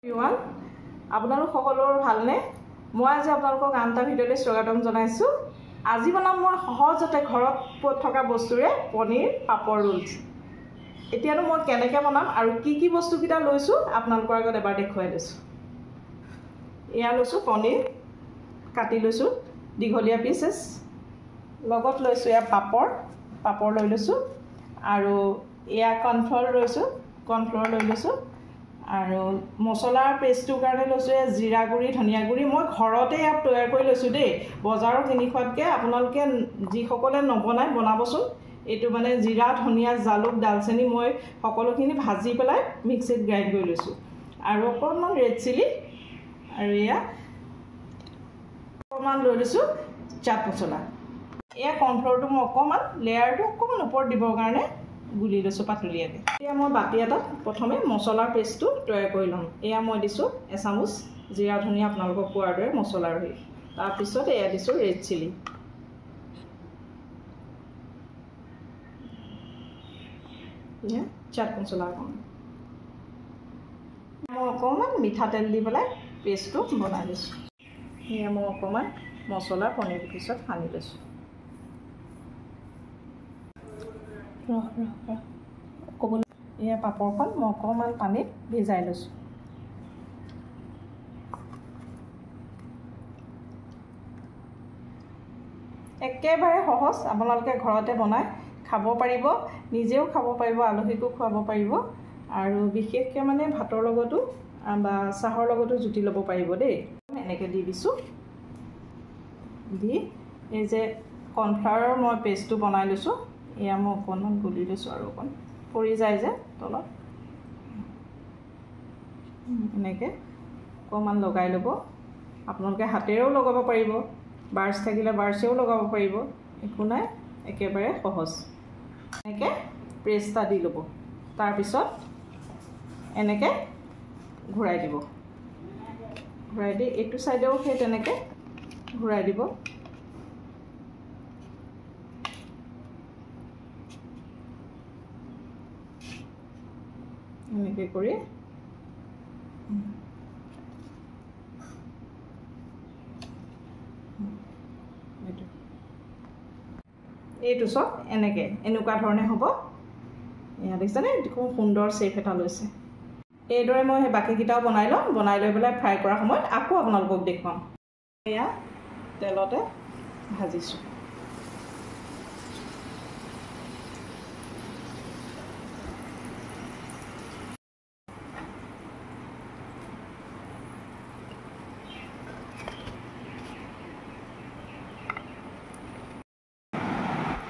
everyone, আপোনালোক সকলোৰ ভালনে? মই আজি আপোনালোকক আনটা ভিডিঅ'লৈ স্বাগতম জনাইছো। আজি বনাম মই সহজতে ঘৰত থকা বস্তুৰে পনীৰ পাপৰ ৰোলছ। এতিয়ানো মই কেনেকৈ বনাম আৰু কি বস্তুকেইটা লৈছো আপোনালোকৰ আগত এবাৰ দেখুৱাই লৈছো। এয়া লৈছো পনীৰ কাটি লৈছো দীঘলীয়া পিচেছ, লগত লৈছো এয়া পাপৰ লৈ লৈছো আৰু এয়া কৰ্ণফ্লাৱাৰ লৈ লৈছো আৰু মছলাৰ পেষ্টটোৰ কাৰণে লৈছো জিৰা গুড়ি ধনিয়া গুড়ি মই ঘৰতে ইয়াত তৈয়াৰ কৰি লৈছো দেই। বজাৰৰ কিনি খোৱাতকৈ আপোনালোকে যিসকলে নবনায় বনাবচোন। এইটো মানে জিৰা ধনিয়া জালুক ডালচেনি মই সকলোখিনি ভাজি পেলাই মিক্সিত গ্ৰাইণ্ড কৰি লৈছো আৰু অকণমান ৰেড চিলি আৰু এয়া অকণমান লৈ লৈছো চাট মছলা। এয়া কৰ্ণফ্লাৱাৰটো মই অকণমান লেয়াৰটো অকণমান ওপৰত দিবৰ কাৰণে গুলি লৈছো পাতলীয়াকৈ। এতিয়া মই বাতি এটাত প্ৰথমে মছলাৰ পেষ্টটো তৈয়াৰ কৰি ল'ম। এয়া মই দিছো এচামুচ জিৰা ধনিয়া আপোনালোকক কোৱাৰ দৰে মছলাৰ হেৰি, তাৰপিছত এয়া দিছো ৰেড চিলি, চাট মছলা অকণমান মিঠাতেল দি পেলাই পেষ্টটো বনাই লৈছো। এয়া মই অকণমান মছলা পনীৰ পিছত সানি লৈছো। এয়া পাপৰখন মই অকণমান পানীত ভিজাই লৈছো। একেবাৰে সহজ, আপোনালোকে ঘৰতে বনাই খাব পাৰিব, নিজেও খাব পাৰিব, আলহীকো খুৱাব পাৰিব আৰু বিশেষকৈ মানে ভাতৰ লগতো বা চাহৰ লগতো জুতি ল'ব পাৰিব দেই। এনেকৈ দি দিছোঁ, দি এই যে কৰ্ণফ্লাৱাৰৰ মই পেষ্টটো বনাই লৈছোঁ এয়া মই অকণমান গুলি লৈছোঁ আৰু অকণ পৰি যায় যে তলত, এনেকৈ অকণমান লগাই ল'ব। আপোনালোকে হাতেৰেও লগাব পাৰিব, বাৰ্চ থাকিলে বাৰ্চেও লগাব পাৰিব, একো নাই, একেবাৰে সহজ। এনেকৈ প্ৰেছ এটা দি ল'ব, তাৰপিছত এনেকৈ ঘূৰাই দিব, ঘূৰাই দি এইটো ছাইডেও সেই তেনেকৈ ঘূৰাই দিব। এনেকৈ কৰি এইটো চব এনেকুৱা ধৰণে হ'ব। এয়া দেখিছেনে খুব সুন্দৰ শ্বেপ এটা লৈছে। এইদৰে মই সেই বাকীকেইটাও বনাই ল'ম, বনাই লৈ পেলাই ফ্ৰাই কৰাৰ সময়ত আকৌ আপোনালোকক দেখুৱাম। এয়া তেলতে ভাজিছোঁ।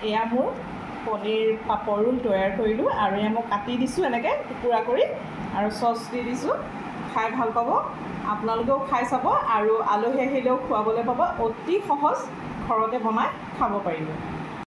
এয়া মোৰ পনীৰ পাপৰ ৰোল তৈয়াৰ কৰিলোঁ আৰু এয়া মই কাটি দিছোঁ এনেকৈ টুকুৰা কৰি আৰু চচ দি দিছোঁ। খাই ভাল পাব, আপোনালোকেও খাই চাব আৰু আলহী আহিলেও খুৱাবলৈ পাব। অতি সহজ, ঘৰতে বনাই খাব পাৰিব।